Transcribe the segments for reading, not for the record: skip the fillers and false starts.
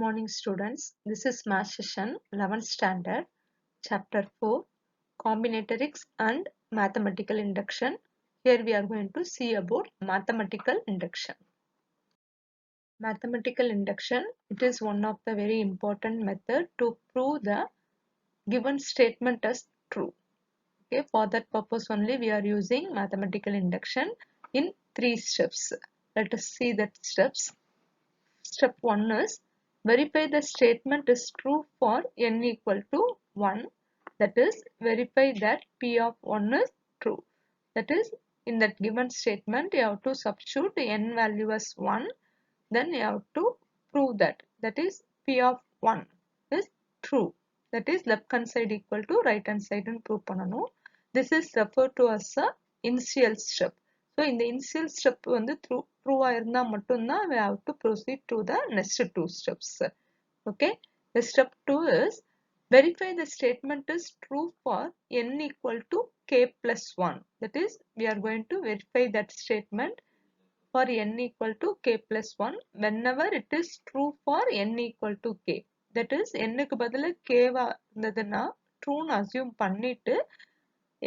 morning, students. This is Math Session 11th Standard, Chapter 4, Combinatorics and Mathematical Induction. Here we are going to see about mathematical induction. Mathematical induction, it is one of the very important method to prove the given statement as true. Okay, for that purpose only we are using mathematical induction in 3 steps. Let us see that steps. Step 1 is verify the statement is true for n equal to 1. That is, verify that p of 1 is true. That is, in that given statement, you have to substitute n value as 1. Then you have to prove that. That is, p of 1 is true. That is, left hand side equal to right hand side and prove பண்ணனும். This is referred to as a initial step. So, in the initial step வந்து true இருந்தா மட்டும்தான் we have to proceed to the next two steps. Okay. The step 2 is verify the statement is true for n equal to k plus 1. That is, we are going to verify that statement for n equal to k plus 1 whenever it is true for n equal to k. That is, n க்கு பதிலா k வா இருந்ததுன்னா true னு assume பண்ணிட்டு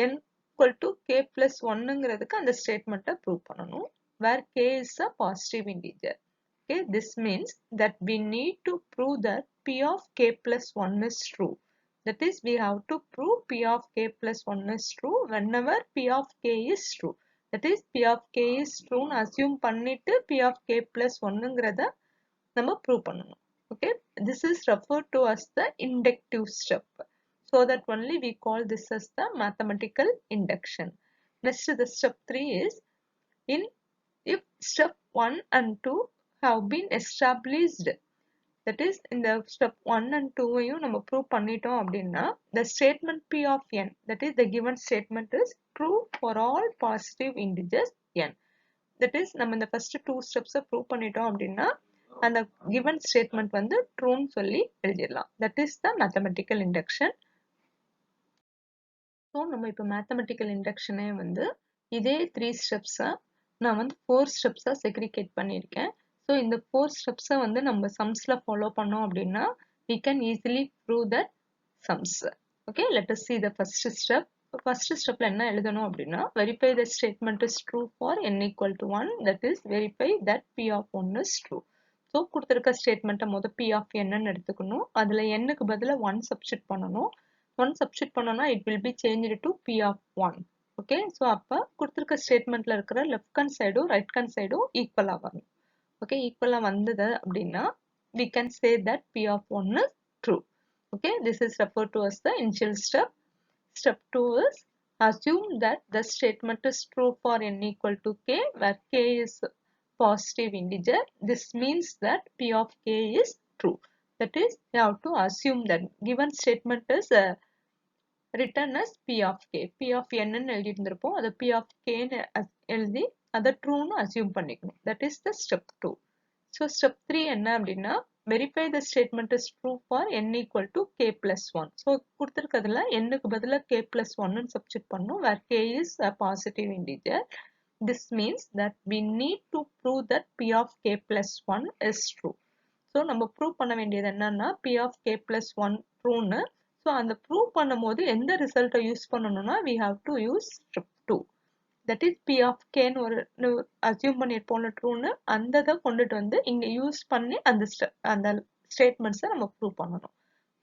n equal to k plus 1ங்கிறதுக்கு அந்த statement prove பண்ணணும். Where k is a positive integer. Okay, this means that we need to prove that p of k plus 1 is true. That is, we have to prove p of k plus 1 is true whenever p of k is true. That is, p of k is true னு assume பண்ணிட்டு p of k plus 1ங்கிறத நம்ம prove பண்ணணும். Okay, this is referred to as the inductive step. So that only we call this as the mathematical induction. Next, the step 3 is if step 1 and 2 have been established. That is, in the step 1 and 2 ஐயும் நம்ம prove பண்ணிட்டோம் அப்படின்னா the statement p of n, that is the given statement is true for all positive integers n. That is, நம்ம இந்த first two steps prove பண்ணிட்டோம் அப்படின்னா அந்த given statement வந்து true னு சொல்லி எழுதிடலாம். That is the mathematical induction. So, நம்ம இப்போ mathematical induction வந்து இதே 3 steps நான் வந்து 4 steps segregate பண்ணியிருக்கேன். So, இந்த 4 steps வந்து நம்ம sumsல follow பண்ணோம் அப்படின்னா we can easily prove that sums. Okay, let us see the first step. First stepல என்ன எழுதணும் அப்படின்னா verify the statement is true for n equal to 1. That is, verify that p of 1 is true. So, கொடுத்திருக்க statement மொத p of n ன்னு எடுத்துக்கணும். அதுல n க்கு பதிலா 1 substitute பண்ணணும். 1 substitute பண்ணோம்னா it will be changed to p of 1. Okay, so அப்ப கொடுத்திருக்க statementல இருக்கிற left hand side right hand side equal வரும். Okay, equal வந்தது அப்படின்னா we can say that p of 1 is true. Okay, this is referred to as the initial step. Step 2 is assume that the statement is true for n equal to k where k is positive integer. This means that p of k is true. That is, you have to assume that given statement is written as p of k. p of n ன்னு எழுதியிருந்திருப்போம். அது p of k ன்னு எழுதி அதை true ன்னு assume பண்ணிக்கணும். That is the step 2. So, step 3 என்ன அப்படின்னா verify the statement is true for n equal to k plus 1. So, கொடுத்திருக்கிறதுல n க்கு பதிலா k plus 1 ன்னு substitute பண்ணணும் where k is a positive integer. This means that we need to prove that p of k plus 1 is true. So, நம்ம prove பண்ண வேண்டியது என்னன்னா p of k plus 1 true ன்னு. So, அந்த prove பண்ணும்போது எந்த result யூஸ் பண்ணணும்னா we have to use step 2. That is, p of k ன்னு ஒரு assume பண்ணிருப்போம்ல true ன்னு அந்த இதை கொண்டுட்டு வந்து இங்க யூஸ் பண்ணி அந்த statements நம்ம prove பண்ணணும்.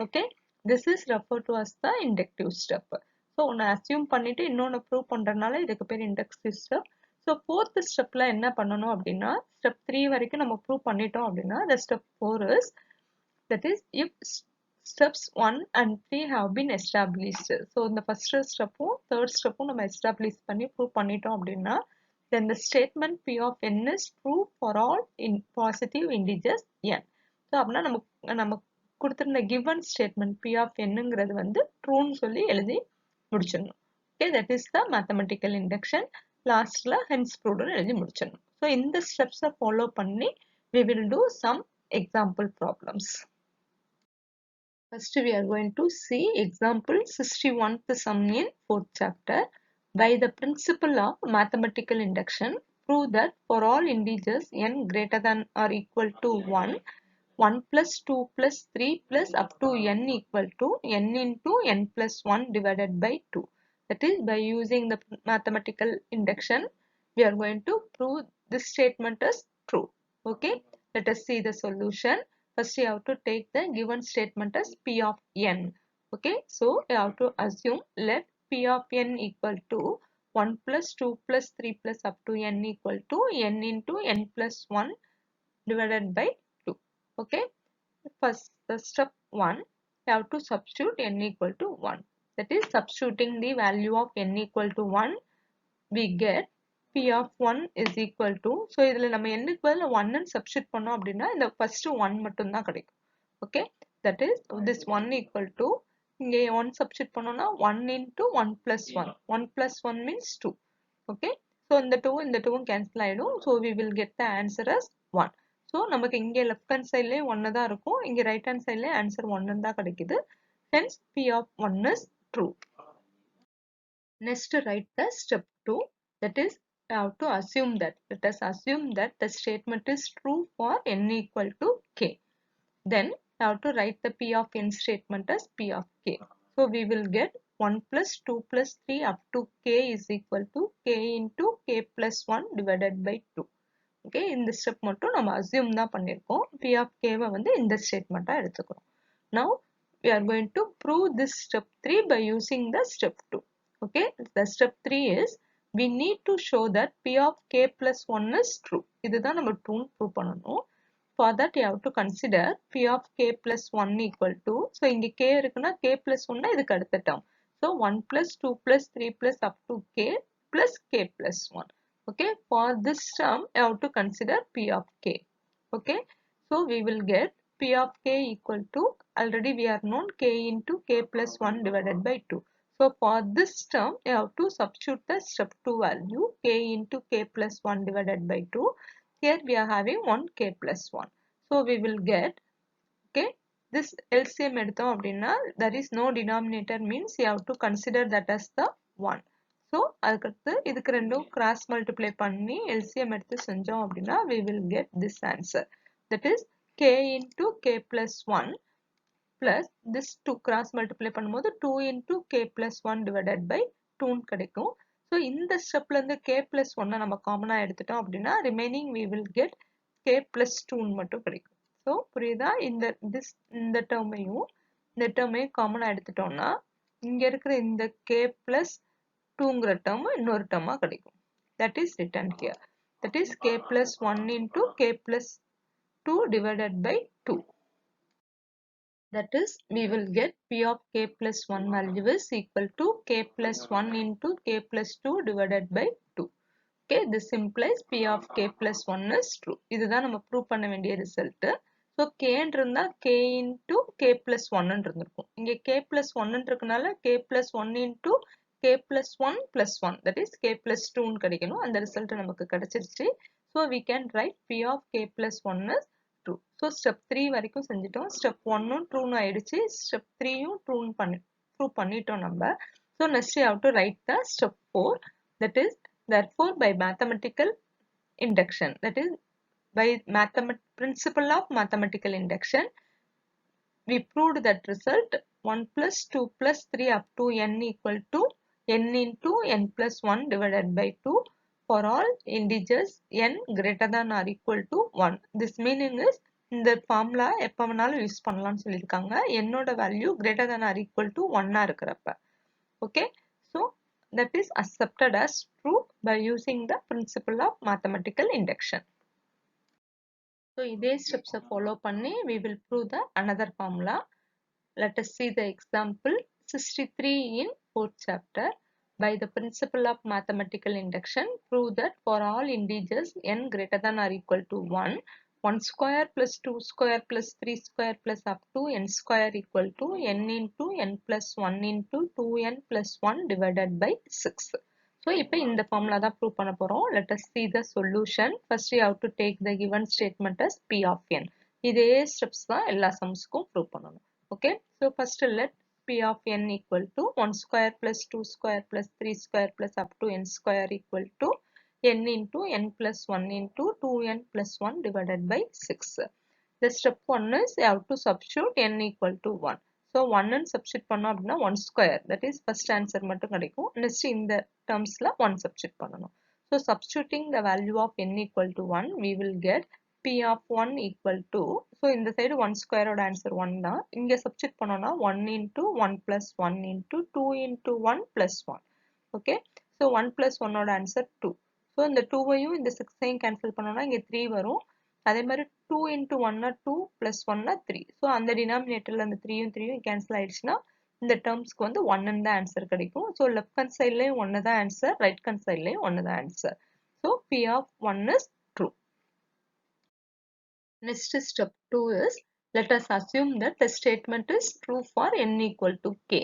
Okay, this is referred to as the inductive step. So, ஒன்னு assume பண்ணிட்டு இன்னொன்னு prove பண்றதுனால இதுக்கு பேர் inductive step. So, fourth stepல என்ன பண்ணணும் அப்படின்னா step 3 வரைக்கும் நம்ம prove பண்ணிட்டோம் அப்படின்னா the step 4 is, that is, if steps 1 and 3 have been established. So, இந்த first step third step நம்ம establish பண்ணி prove பண்ணிட்டோம் அப்படின்னா then the statement p of n is true for all in positive integers n. So, அப்படின்னா நம்ம கொடுத்திருந்த given statement p of nங்கிறது வந்து true ன்னு சொல்லி எழுதி முடிச்சிடணும். Okay, that is the mathematical induction. Lastல hence proved ன்னு எழுதி முடிச்சிடணும். So, இந்த steps follow பண்ணி we will do some example problems. First, we are going to see example 61th sum in 4th chapter. By the principle of mathematical induction, prove that for all integers n greater than or equal to 1, 1 plus 2 plus 3 plus up to n equal to n into n plus 1 divided by 2. That is, by using the mathematical induction, we are going to prove this statement as true. Okay, let us see the solution. First, you have to take the given statement as p of n. Okay, so you have to assume let p of n equal to 1 plus 2 plus 3 plus up to n equal to n into n plus 1 divided by 2. Okay, first the step 1, you have to substitute n equal to 1. That is, substituting the value of n equal to 1, we get p of 1 is equal to, so இதில் நம்ம n க்கு பதில் 1 ன்னு substitute பண்ணோம் அப்படின்னா இந்த first 1 மட்டும் தான் கிடைக்கும். Okay, that is this 1 equal to, இங்கே 1 substitute பண்ணோம்னா 1 into 1 plus 1. 1 plus 1 means 2. Okay, so இந்த 2 cancel ஆயிடும். So we will get the answer as 1. So நமக்கு இங்கே left hand side லே 1 தான் இருக்கும், இங்கே right hand side லே answer 1 தான் கிடைக்குது. Hence p of 1 is true. Next, write the step 2. That is, I have to assume that. Let us assume that the statement is true for n equal to k. Then I have to write the p of n statement as p of k. So we will get 1 plus 2 plus 3 up to k is equal to k into k plus 1 divided by 2. Okay, இந்த step மட்டும் நம்ம assume தான் பண்ணிருக்கோம். p of k வை வந்து இந்த statement எடுத்துக்கிறோம். Now we are going to prove this step 3 by using the step 2. Okay, the step 3 is we need to show that p of k plus 1 is true. இதுதான் நம்ம true prove பண்ணணும். For that you have to consider p of k plus 1 equal to, so இங்க k இருக்குன்னா k plus 1 இதுக்கு அடுத்த term. So 1 plus 2 plus 3 plus up to k plus k plus 1. Okay, for this term you have to consider p of k. Okay, so we will get p of k equal to, already we are known k into k plus 1 divided by 2. So for this term you have to substitute the step 2 value k into k plus 1 divided by 2. Here we are having 1 k plus 1. So we will get, okay, this LCM எடுத்தோம் அப்படின்னா there is no denominator means you have to consider that as the 1. So அதுக்கடுத்து இதுக்கு ரெண்டும் cross multiply பண்ணி LCM எடுத்து செஞ்சோம் அப்படின்னா we will get this answer. That is k into k plus 1 plus this 2 cross multiply பண்ணும்போது 2 into k plus 1 divided by 2 கிடைக்கும். So இந்த ஸ்டெப்ல இருந்து k plus 1 நம்ம காமனா எடுத்துட்டோம் அப்படின்னா remaining we will get k plus 2 மட்டும் கிடைக்கும். So புரியுதா? இந்த டேர்மையும் காமனா எடுத்துட்டோம்னா இங்க இருக்கிற இந்த k plus 2ங்கிற டேர்ம் இன்னொரு டேர்மா கிடைக்கும். That is written here. That is k plus 1 into k plus 2 divided by 2. That is, we will get p of k plus 1 value is equal to k plus 1 into k plus 2 divided by 2. Okay, this implies p of k plus 1 is true. இதுதான் நம்ம prove பண்ண வேண்டிய result. So k இருந்தா k into k plus 1 இருந்திருக்கும். இங்க k plus 1 இருக்கனால k plus 1 into k plus 1 plus 1, that is k plus 2 கிடைக்கணும். அந்த result நமக்கு கிடைச்சிருச்சு. So we can write p of k plus 1 is true. So step 3 வரைக்கும் செஞ்சிட்டோம். Step 1 true ஆயிடுச்சு. Step 3 true prove பண்ணிட்டோம் நம்ம. So next you have to write the step 4. That is, therefore by mathematical induction, that is by principle of mathematical induction, we proved that result 1 plus 2 plus 3 up to n equal to n into n plus 1 divided by 2 for all integers n greater than or equal to 1. This meaning is இந்த formula எப்ப வேணாலும் use பண்ணலாம்னு சொல்லியிருக்காங்க. என்னோட value greater than or equal to 1 இருக்கிறப்ப. Okay, so that is accepted as true by using the principle of mathematical induction. So இதே steps follow பண்ணி we will prove the another formula. Let us see the example 63 in 4th chapter. By the principle of mathematical induction, prove that for all integers n greater than or equal to 1, 1 square plus 2 square plus 3 square plus up to n square equal to n into n plus 1 into 2n plus 1 divided by 6. So இப்போ இந்த formula தான் prove பண்ண போறோம். Let us see the solution. First you have to take the given statement as p of n. இதே steps தான் எல்லா sumsக்கும் prove பண்ணணும். Okay, so first let p of n equal to 1 square plus 2 square plus 3 square plus up to n square equal to n into n plus 1 into 2n plus 1 divided by 6. The step 1 is you have to substitute n equal to 1. So 1 and substitute பண்ணோம் அப்படின்னா 1 square, that is first answer மட்டும் கிடைக்கும். Next இந்த termsல 1 substitute பண்ணணும். So substituting the value of n equal to 1, we will get p of 1 equal to, so இந்த side 1 square ஓட answer 1 தான். இங்க substitute பண்ணோம்னா 1 into 1 plus 1 into 2 into 1 plus 1. Okay, so 1 plus 1 ஓட answer 2. So இந்த 2 ஐயும் இந்த 6 ஐயும் cancel பண்ணோம்னா இங்க 3 வரும். அதே மாதிரி 2 into 1 னா 2 plus 1 னா 3. ஸோ அந்த டினாமினேட்டரில் அந்த 3யும் கேன்சல் ஆயிடுச்சுன்னா இந்த டேர்ம்ஸ்க்கு வந்து 1 தான் ஆன்சர் கிடைக்கும். ஸோ லெஃப்ட் ஹேண்ட் சைட்லேயும் 1 தான் ஆன்சர், ரைட் ஹேண்ட் சைட்லேயும் 1 தான் answer. So P of 1 is true. Next step 2 is, let us assume that the statement is true for n equal to k.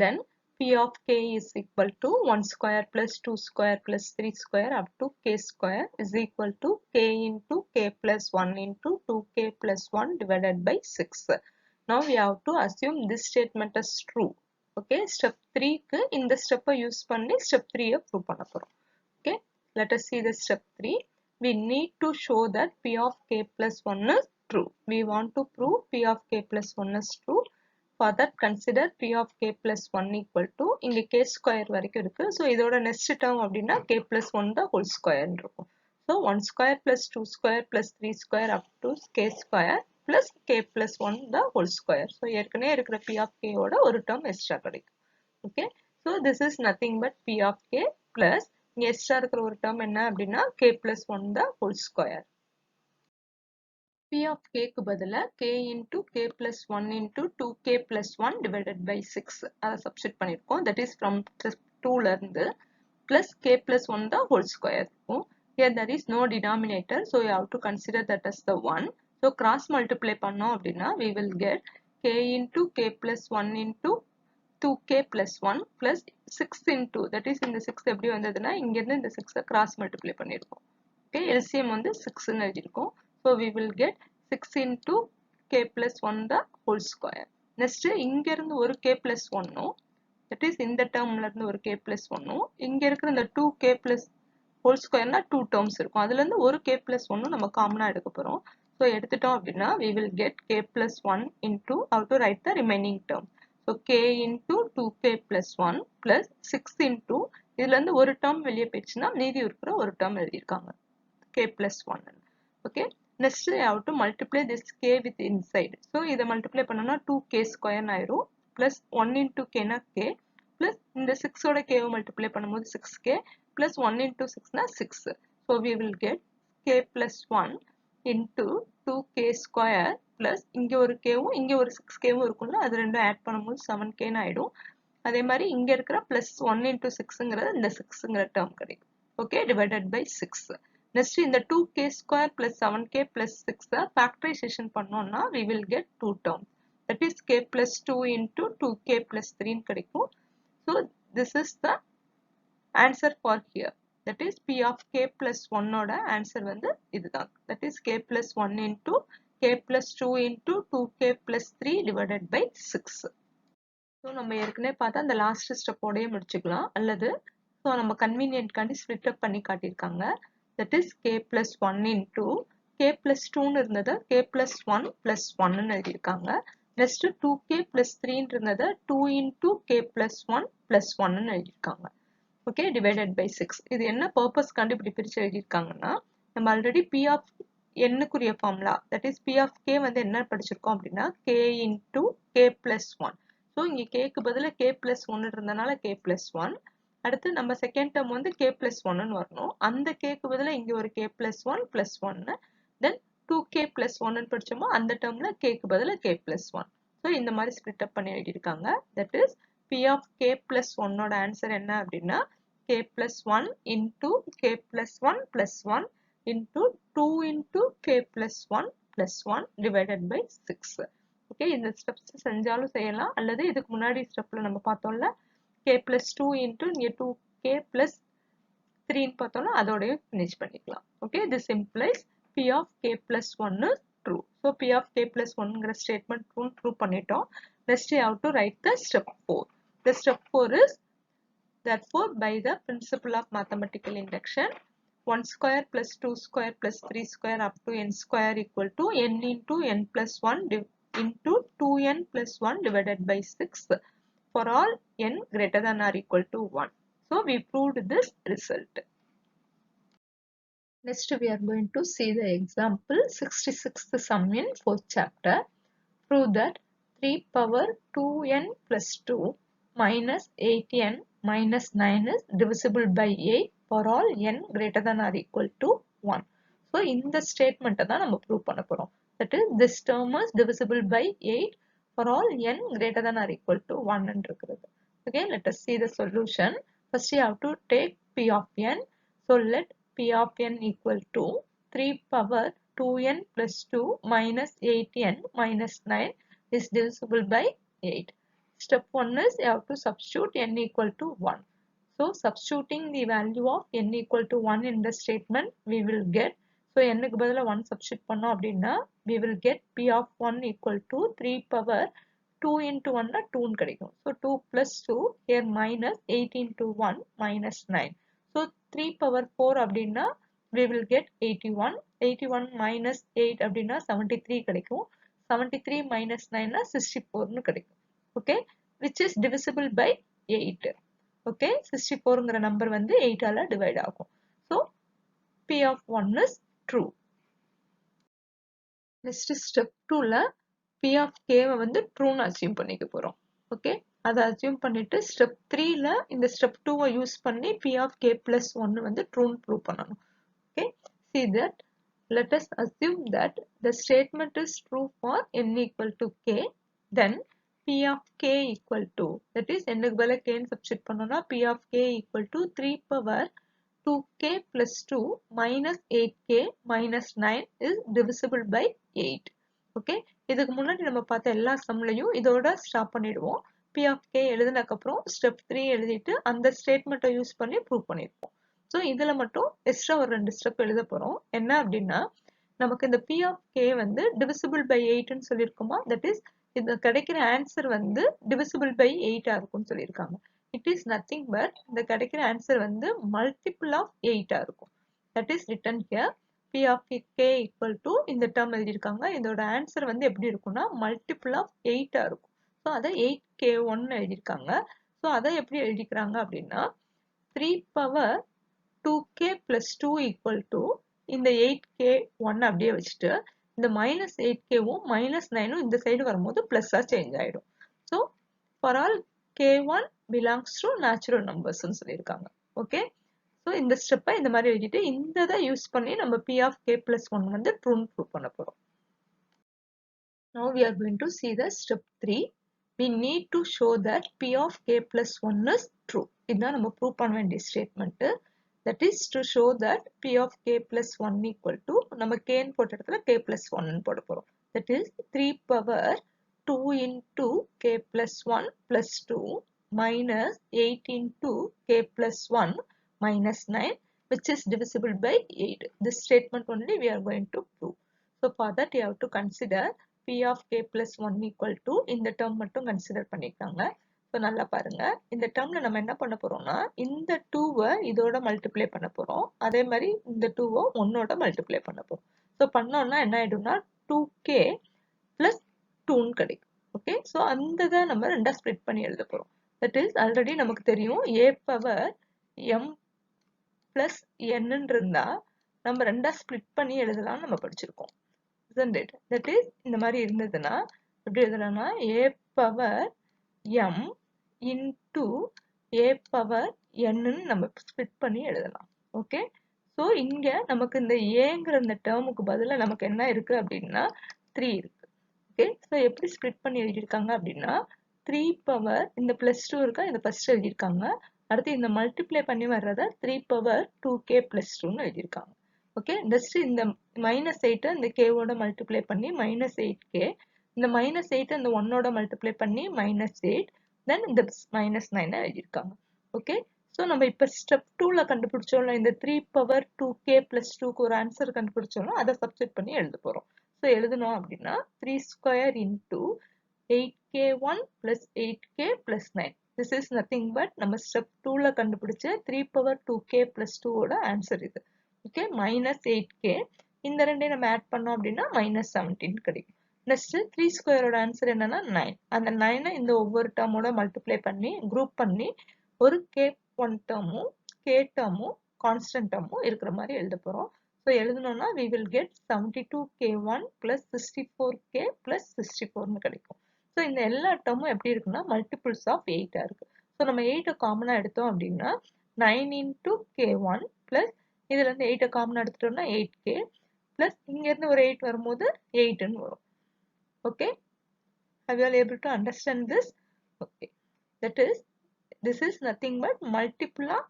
Then P of k is equal to 1 square plus 2 square plus 3 square up to k square is equal to k into k plus 1 into 2k plus 1 divided by 6. Now we have to assume this statement is true. Okay, step 3 க்கு இந்த step use பண்ணி step 3 prove பண்ண போறோம். Okay, let us see the step 3. We need to show that P of k plus 1 is true. We want to prove P of k plus 1 is true. For that, consider P of k plus 1 equal to, இங்க k square வரைக்கும் இருக்கு. So இதோட next term அப்படின்னா k plus 1 the whole square இருக்கும். So 1 square plus 2 square plus 3 square up to k square plus k plus 1 the whole square. So ஏற்கனவே இருக்கிற P of k ஓட ஒரு term extra கிடைக்கும். Okay, so this is nothing but P of k plus இங்க extra இருக்கிற ஒரு term என்ன அப்படின்னா k plus 1 the whole square. P of k க்கு பதிலா k into k plus 1 into 2k plus 1 divided by 6 அதை substitute பண்ணிருக்கோம். That is from step 2 ல இருந்து plus k plus 1 the whole square இருக்கும். Here there is no denominator, so you have to consider that as the 1. So cross multiply பண்ணோம் அப்படின்னா we will get k into k plus 1 into 2k plus 1 plus 6 into, that is இந்த 6 எப்படி வந்ததுன்னா இங்கிருந்து இந்த 6 cross multiply பண்ணிருக்கோம். Okay, LCM வந்து 6 ன்னு எழுதிருக்கோம். So we will get 6 into k plus 1 the whole square. Next இங்க இருந்து ஒரு k plus 1 that is இந்த termல இருந்து ஒரு k plus 1 இங்க இருக்கிற இந்த 2k plus whole square னா 2 terms இருக்கும். அதுல இருந்து ஒரு k plus 1 நம்ம காமனா எடுக்க போறோம். So எடுத்துட்டோம் அப்படின்னா we will get k plus 1 into, how to write the remaining term. So k into 2k plus 1 plus 6 into, இதுல இருந்து ஒரு term வெளியே போயிடுச்சுன்னா மீதி இருக்கிற ஒரு term எழுதியிருக்காங்க k plus 1. Okay, next I have to multiply this k with inside. So இதை multiply பண்ணோம்னா 2k square ஆயிரும் plus 1 into k னா k plus இந்த 6 ஓட k multiply பண்ணும்போது 6k plus 1 into 6 னா 6. So we will get k plus 1 into 2k square plus இங்க ஒரு k இங்க ஒரு 6k இருக்கும்ல, அது ரெண்டும் add பண்ணும்போது 7k ஆயிடும். அதே மாதிரி இங்க இருக்கிற plus 1 into 6ங்கிறது இந்த 6ங்கிற term கிடைக்கும். Okay, divided by 6. Next இந்த 2k square plus 7k plus 6 factorization பண்ணோம்னா we will get 2 terms. That is k plus 2 into 2k plus 3 கிடைக்கும். So this is the answer for here. That is P of k plus 1 ஓட answer வந்து இதுதான். That is k plus 1 into k plus 2 into 2k plus 3 divided by 6. So நம்ம ஏற்கனவே பார்த்தா அந்த last step ஓடயே முடிச்சுக்கலாம். அல்லது so நம்ம convenient காண்டி split up பண்ணி காட்டியிருக்காங்க. That is k plus 1 into k plus 2 இருந்தது k plus 1 plus 1 எழுதியிருக்காங்க. Next 2k plus 3 இருந்தது 2 into k plus 1 plus 1 எழுதியிருக்காங்க. Okay, divided by 6. இது என்ன purpose காண்டி இப்படி பிரிச்சு எழுதியிருக்காங்கன்னா, நம்ம already P of n க்குரிய formula, that is P of k வந்து என்ன படிச்சிருக்கோம் அப்படின்னா k into k plus 1. So இங்க k க்கு பதிலா k plus 1 இருந்தனால k plus 1. அடுத்து நம்ம செகண்ட் டேர்ம் வந்து k plus 1 ன்னு வரணும். அந்த k க்கு பதிலா இங்க ஒரு k plus 1 plus 1. Then 2k plus 1 ன்னு படிச்சோமோ அந்த டேர்ம்ல k க்கு பதிலா k plus 1. So இந்த மாதிரி split up பண்ணி எழுதியிருக்காங்க. That is P of k plus 1 ஓட ஆன்சர் என்ன அப்படின்னா k plus 1 into k plus 1 plus 1 into 2 into k plus 1 plus 1 divided by 6. Okay, இந்த ஸ்டெப்ஸ் செஞ்சாலும் செய்யலாம், அல்லது இதுக்கு முன்னாடி ஸ்டெப்ல நம்ம பார்த்தோம்ல k plus 2 into இங்க 2k plus 3 பார்த்தோம்னா அதோடய finish பண்ணிக்கலாம். Okay, this implies P of k plus 1 is true. So P of k plus 1ங்கிற statement true பண்ணிட்டோம். Next you have to write the step 4. The step 4 is, therefore by the principle of mathematical induction 1 square plus 2 square plus 3 square up to n square equal to n into n plus 1 into 2n plus 1 divided by 6 for all n greater than or equal to 1. So we proved this result. Next we are going to see the example 66th sum in 4th chapter. Prove that 3 power 2n plus 2 minus 8n minus 9 is divisible by 8 for all n greater than or equal to 1. So, இந்த statement தான் நம்ம prove பண்ண போறோம். That is, this term is divisible by 8 for all n greater than or equal to 1 ன்னு இருக்கிறது. Okay, let us see the solution. First, you have to take p of n. So, let p of n equal to 3 power 2n plus 2 minus 8n minus 9 is divisible by 8. Step 1 is you have to substitute n equal to 1. So substituting the value of n equal to 1 in the statement we will get. So n க்கு பதிலா 1 substitute பண்ணோம் அப்படின்னா we will get p of 1 equal to 3 power 2 into 1 னா 2 ன்னு கிடைக்கும். So 2 plus 2 here minus 8 into 1 minus 9. So 3 power 4 அப்படின்னா we will get 81. 81 minus 8 அப்படின்னா 73 கிடைக்கும். 73 minus 9 னா 64 ன்னு கிடைக்கும். Okay, which is divisible by 8. Okay, 64 ங்கிற number வந்து 8 ஆல டிவைட் ஆகும். So p of 1 is true. Next step 2 ல p of k வந்து true ன்னு assume பண்ணிக்க போறோம். Okay, அதை assume பண்ணிட்டு step 3 ல இந்த step 2 யூஸ் பண்ணி p of k plus 1 வந்து true ன்னு prove பண்ணணும். Okay, see that. Let us assume that the statement is true for n equal to k. Then p of k equal to, that is n க்கு பதிலா k ன்னு substitute பண்ணோம்னா p of k equal to 3 power 2k plus 2 minus 8k minus 9 is divisible by 8. Okay, இதுக்கு முன்னாடி நம்ம பார்த்த எல்லா சம்லையும் இதோட ஸ்டாப் பண்ணிடுவோம். p of k எழுதினதுக்கு அப்புறம் step 3 எழுதிட்டு அந்த ஸ்டேட்மெண்ட்டை யூஸ் பண்ணி ப்ரூவ் பண்ணிருப்போம். ஸோ இதுல மட்டும் எக்ஸ்ட்ரா ஒரு 2 ஸ்டெப் எழுத போறோம். என்ன அப்படின்னா நமக்கு இந்த p of k வந்து divisible by 8 ன்னு சொல்லியிருக்கோமா, தட் இஸ் இது கிடைக்கிற ஆன்சர் வந்து divisible by 8 ஆ இருக்கும்னு சொல்லியிருக்காங்க. இட் இஸ் நத்திங் பட் இந்த கிடைக்கிற ஆன்சர் வந்து மல்டிபிள் ஆஃப் 8 ஆ இருக்கும். That is written here p of k equal to இந்த டேர்ம் எழுதியிருக்காங்க. இதோட ஆன்சர் வந்து எப்படி இருக்கும்னா மல்டிபிள் ஆஃப் 8 ஆ இருக்கும். ஸோ அதை 8k1 எழுதியிருக்காங்க. ஸோ அதை எப்படி எழுதிக்கிறாங்க அப்படின்னா 3 power 2k plus 2 equal to இந்த 8k1 அப்படியே வச்சுட்டு இந்த மைனஸ் 8kவும் மைனஸ் 9ம் இந்த சைடு வரும்போது பிளஸ்ஸா சேஞ்ச் ஆயிடும். So for all k1 belongs to natural numbers ன்னு சொல்லியிருக்காங்க. ஓகே, ஸோ இந்த ஸ்டெப்பை இந்த மாதிரி எழுதிட்டு இந்த இதை யூஸ் பண்ணி நம்ம p of k plus 1 வந்து ட்ரூ ப்ரூவ் பண்ண போறோம். Now we are going to see the step 3. We need to show that p of k plus 1 is true. இதுதான் நம்ம ப்ரூவ் பண்ண வேண்டிய statement. That is to show that p of k plus 1 equal to நம்ம k ன்னு போட்ட இடத்துல k plus 1 ன்னு போட போறோம். That is 3 power 2 into k plus 1 plus 2 minus 8 into k plus 1 minus 9 which is divisible by 8. This statement only we are going to prove. So for that you have to consider p of k plus 1 equal to இந்த term மட்டும் consider பண்ணிருக்காங்க. So நல்லா பாருங்க, இந்த டேர்ம்ல நம்ம என்ன பண்ண போறோம்னா இந்த 2வை இதோட மல்டிப்ளை பண்ண போறோம். அதே மாதிரி இந்த 2வை 1ஓட மல்டிப்ளை பண்ண போறோம். ஸோ பண்ணோம்னா என்ன ஆயிடும்னா 2k plus 2 கிடைக்கும். ஓகே, ஸோ அந்த இதை நம்ம ரெண்டா ஸ்ப்ளிட் பண்ணி எழுத போறோம். தட் இஸ் ஆல்ரெடி நமக்கு தெரியும் a power m plus n இருந்தா நம்ம ரெண்டா ஸ்ப்ளிட் பண்ணி எழுதலாம்னு நம்ம படிச்சிருக்கோம். Isn't it? That is இந்த மாதிரி இருந்ததுன்னா எப்படி எழுதலாம்னா a power m into a power n நம்ம ஸ்ப்ளிட் பண்ணி எழுதலாம். ஓகே, ஸோ இங்க நமக்கு இந்த ஏங்கிற இந்த டேர்முக்கு பதிலாக நமக்கு என்ன இருக்கு அப்படின்னா 3 இருக்கு. ஓகே, ஸோ எப்படி ஸ்ப்ளிட் பண்ணி எழுதியிருக்காங்க அப்படின்னா 3 பவர் இந்த பிளஸ் 2 இருக்கா இதை ஃபர்ஸ்ட் எழுதியிருக்காங்க. அடுத்து இந்த மல்டிப்ளை பண்ணி வர்றத 3 பவர் 2k plus 2ன்னு எழுதியிருக்காங்க. ஓகே, ஜஸ்ட் இந்த மைனஸ் 8 இந்த கேவோட மல்டிப்ளை பண்ணி மைனஸ் 8k, இந்த மைனஸ் 8 இந்த 1ஓட மல்டிப்ளை பண்ணி மைனஸ் 8, தென் இந்த மைனஸ் 9 எழுதியிருக்காங்க. ஓகே, ஸோ நம்ம இப்போ ஸ்டெப் 2ல கண்டுபிடிச்சோம்ல இந்த 3 பவர் 2k plus 2க்கு ஒரு ஆன்சர் கண்டுபிடிச்சோம்னா அதை சப்ஸ்டிட் பண்ணி எழுத போறோம். ஸோ எழுதணும் அப்படின்னா 3 square into 8k1 plus 8k plus 9. This is nothing but நம்ம ஸ்டெப் 2ல கண்டுபிடிச்ச 3 பவர் 2k plus 2ஓட ஆன்சர் இது. ஓகே minus 8k இந்த ரெண்டையும் நம்ம ஆட் பண்ணோம் அப்படின்னா minus 17 கிடைக்கும். நெக்ஸ்ட் 3 ஸ்கொயரோட ஆன்சர் என்னன்னா 9. அந்த 9 இந்த ஒவ்வொரு டேர்மோட மல்டிப்ளை பண்ணி குரூப் பண்ணி ஒரு k1 டேர்மும் k டேர்மும் கான்ஸ்டன்ட் டேர்மும் இருக்கிற மாதிரி எழுத போறோம். ஸோ எழுதணும்னா we will get 72k1 plus 64k plus 64 கிடைக்கும். ஸோ இந்த எல்லா டேர்மும் எப்படி இருக்குன்னா மல்டிபிள்ஸ் ஆஃப் 8 இருக்கு. ஸோ நம்ம 8 காமனா எடுத்தோம் அப்படின்னா 9 into k1 plus இதுல இருந்து 8 காமனா எடுத்துட்டோம்னா 8k plus இங்க இருந்து ஒரு 8 வரும்போது 8 ன்னு வரும். Okay, have you all able to understand this? Okay, that is this is nothing but multiple of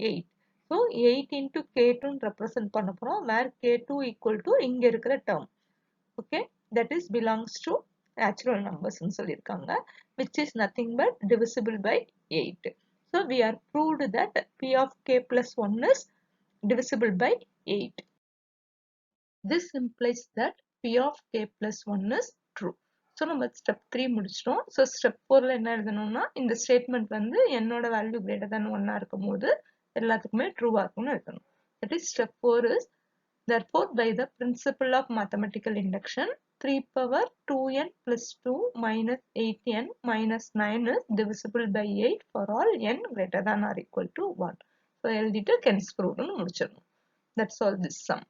8. So 8 into k2 represent பண்ண போறோம் where k2 equal to இங்க இருக்கிற term. Okay, that is belongs to natural numbers ன்னு சொல்லிருக்காங்க, which is nothing but divisible by 8. So we are proved that p of k plus 1 is divisible by 8. This implies that p of k plus 1 is true. So நம்ம step 3 முடிச்சிட்டோம். So step 4ல என்ன எழுதணும்னா இந்த statement வந்து என்னோட value greater than 1 இருக்கும்போது எல்லாத்துக்குமே true இருக்கும்னு எழுதணும். That is step 4 is therefore by the principle of mathematical induction 3 power 2n plus 2 minus 8n minus 9 is divisible by 8 for all n greater than or equal to 1. So எழுதிட்டு Ken's proved னு முடிச்சிடணும். That's all this sum.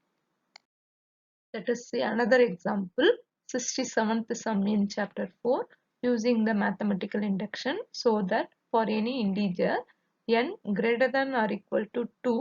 Let us see another example, 67th sum in chapter 4 using the mathematical induction so that for any integer n greater than or equal to 2,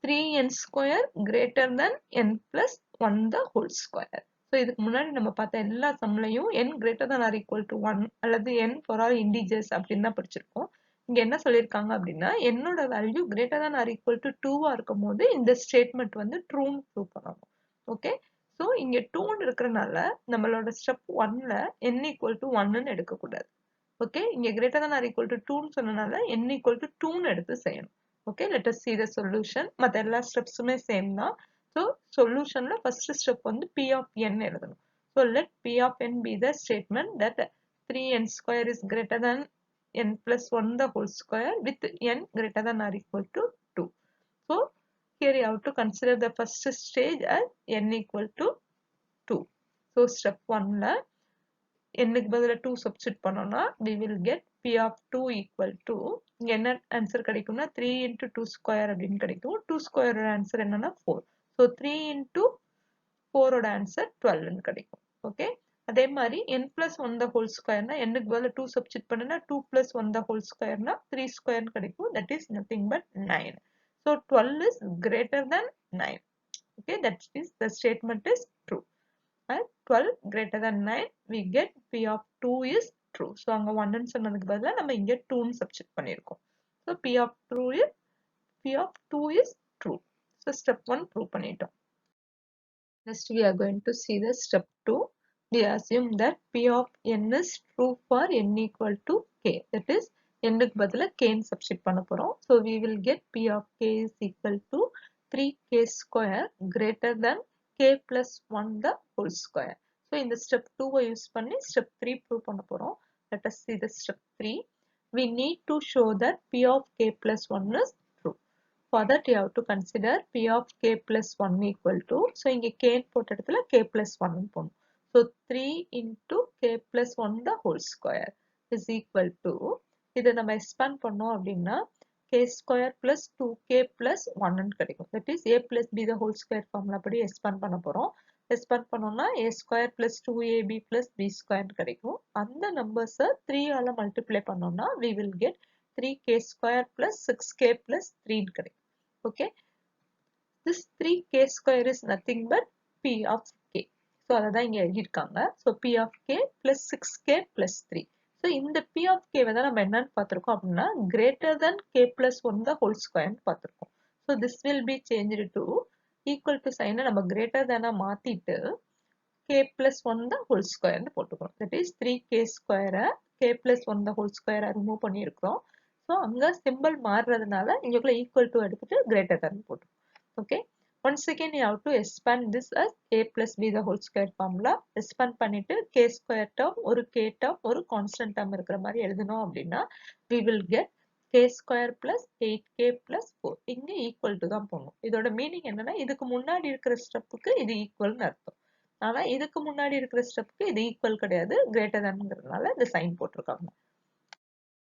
3n square greater than n plus 1 the whole square. So இதுக்கு முன்னாடி நம்ம பார்த்த எல்லா சம்லையும் n greater than or equal to 1 அல்லது n for all integers அப்படின்னு தான் படிச்சிருக்கோம். இங்க என்ன சொல்லிருக்காங்க அப்படின்னா என்னோட value greater than or equal to 2 இருக்கும் போது இந்த ஸ்டேட்மெண்ட் வந்து ட்ரூன்னு ப்ரூவ் பண்ணணும். ஓகே, ஸோ இங்க 2 இருக்கிறனால நம்மளோட ஸ்டெப் 1ல n equal to 1ன்னு எடுக்கக்கூடாது. ஓகே, இங்க greater than or equal to 2ன்னு சொன்னனால n equal to 2ன்னு எடுத்து செய்யணும். Okay, let us see the solution. மற்ற எல்லா ஸ்டெப்ஸுமே சேம் தான். ஸோ சொல்யூஷன்ல ஃபர்ஸ்ட் ஸ்டெப் வந்து p of n எழுதணும். So let p of n be the statement that 3n square is greater than n plus 1 the whole square with n greater than or equal to 2. So here you have to consider the first stage as n equal to 2. So step 1ல n க்கு பதிலா 2 substitute பண்ணோம்னா we will get p of 2 equal to இங்க என்ன answer கிடைக்கும்னா 3 into 2 square அப்படின்னு கிடைக்கும். 2 square ஓட answer என்னன்னா 4. So 3 into 4 ஓட ஆன்சர் 12 ன்னு கிடைக்கும். ஓகே, அதே மாதிரி n plus 1 the whole square னா n க்கு பதிலா 2 substitute பண்ணுனா 2 plus 1 the whole square னா 3 square ன்னு கிடைக்கும். That is nothing but 9. So 12 is greater than 9. Okay, that is the statement is true. And 12 greater than 9 we get p of 2 is true. So அங்க 1 ன்னு சொன்னதுக்கு பதிலா நம்ம இங்க 2 ன்னு substitute பண்ணிருக்கோம். So p of 2 is true. So step 1 prove பண்ணிட்டோம். Next we are going to see the step 2. We assume that p of n is true for n equal to k. That is n க்கு பதிலா k ன்னு substitute பண்ண போறோம். So we will get p of k is equal to 3k square greater than k plus 1 the whole square. So இந்த step 2 use பண்ணி step 3 prove பண்ண போறோம். Let us see the step 3. We need to show that p of k plus 1 is true. For that you have to consider p of k plus 1 equal to, so இங்க k போட்ட இடத்துல k plus 1 போடணும். So 3 into k plus 1 the whole square is equal to, இதை நம்ம expand பண்ணோம் அப்படின்னா k square plus 2k plus 1 கிடைக்கும். That is a plus b the whole square formula படி expand பண்ண போறோம். expand பண்ணோம்னா a square plus 2ab plus b square கிடைக்கும். அந்த numbers 3 ஆல multiply பண்ணோம்னா we will get 3k square plus 6k plus 3 கிடைக்கும். Okay, this 3k square is nothing but p of k. So அதான் இங்க எழுதிருக்காங்க. So p of k plus 6k plus 3. So இந்த p of k தான் நம்ம என்னன்னு பார்த்திருக்கோம் அப்படின்னா greater than k plus 1 the whole square பார்த்திருக்கோம். So this will be changed to equal to sign நம்ம greater than மாத்திட்டு k plus 1 the whole square போட்டுக்கிறோம். That is 3k square k plus 1 the whole square remove பண்ணியிருக்கிறோம். So அங்க symbol மாறுறதுனால இங்கக்குள்ள equal to எடுத்துட்டு greater than போட்டுரும். Okay, once again you have to expand this as a plus b the whole square formula. expand பண்ணிட்டு k square term ஒரு k term ஒரு constant term இருக்கிற மாதிரி எழுதணும் அப்படின்னா we will get k square plus 8k plus 4 இங்க equal to தான் போடணும். இதோட மீனிங் என்னன்னா இதுக்கு முன்னாடி இருக்கிற ஸ்டெப்புக்கு இது ஈக்குவல்னு அர்த்தம். ஆனா இதுக்கு முன்னாடி இருக்கிற ஸ்டெப்புக்கு இது ஈக்குவல் கிடையாது, கிரேட்டர் தான்ங்கிறதுனால இந்த சைன் போட்டிருக்காங்க.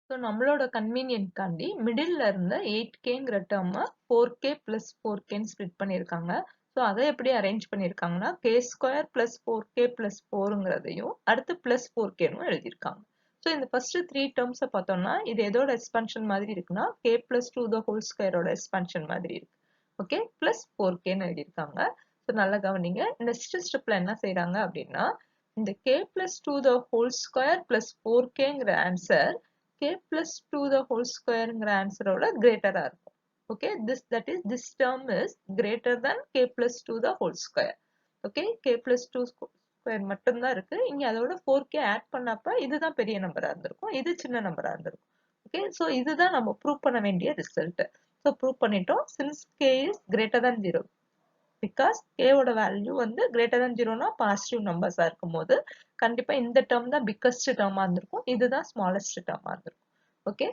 ஸோ நம்மளோட கன்வீனியன்ட்காண்டி மிடில் இருந்த 8kங்கிற டேர்மை 4k plus 4kன்னு ஸ்ப்ளிட் பண்ணியிருக்காங்க. ஸோ அதை எப்படி அரேஞ்ச் பண்ணியிருக்காங்கன்னா k square plus 4k plus 4ங்கிறதையும் அடுத்து பிளஸ் 4kன்னு எழுதியிருக்காங்க. ஸோ இந்த ஃபர்ஸ்ட் 3 டேர்ம்ஸை பார்த்தோம்னா இது எதோட எக்ஸ்பான்ஷன் மாதிரி இருக்குன்னா k plus 2 the whole squareோட expansion மாதிரி இருக்கு. ஓகே, பிளஸ் 4kன்னு எழுதியிருக்காங்க. ஸோ நல்லா கவனிங்க. நெக்ஸ்ட் ஸ்டெப்ல என்ன செய்யறாங்க அப்படின்னா இந்த k plus 2 the whole square plus 4kங்கிற answer k plus 2 the whole squareங்கிற ஆன்சரோட கிரேட்டரா இருக்கும். Okay, this term is greater than k plus 2 the whole square. Okay, k plus 2 square மட்டும்தான் இருக்கு. இங்க அதோட 4k ஆட் பண்ணப்ப இதுதான் பெரிய நம்பரா இருந்திருக்கும், இது சின்ன நம்பரா இருந்திருக்கும். ஓகே, ஸோ இதுதான் நம்ம ப்ரூவ் பண்ண வேண்டிய ரிசல்ட். ஸோ ப்ரூவ் பண்ணிட்டோம். Since k is greater than 0 because k ஓட வேல்யூ வந்து கிரேட்டர் than 0னா பாசிட்டிவ் நம்பர்ஸா இருக்கும் போது கண்டிப்பா இந்த டேர்ம் தான் பிக்கஸ்ட் டேர்மா இருந்திருக்கும், இதுதான் ஸ்மாலஸ்ட் டேர்மா இருந்திருக்கும். Okay,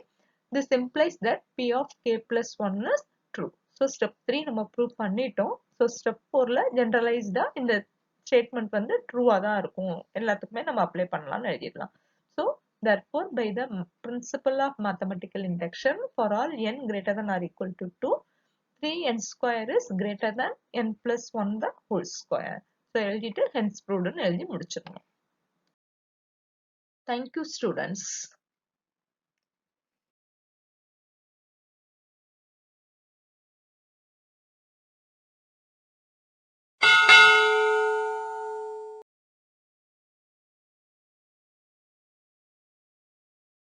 this implies that p of k plus 1 is true. So step 3 நம்ம ப்ரூவ் பண்ணிட்டோம். ஸோ ஸ்டெப் 4ல ஜெனரலைஸ்டா இந்த ஸ்டேட்மெண்ட் வந்து ட்ரூவா தான் இருக்கும், எல்லாத்துக்குமே நம்ம அப்ளை பண்ணலாம்னு எழுதிடலாம். So therefore by the principle of mathematical induction for all n greater than or equal to 2, 3n square is greater than n plus 1 the whole square. So எழுதிட்டு hence proved ன்னு எழுதி முடிச்சிடணும். Thank you students.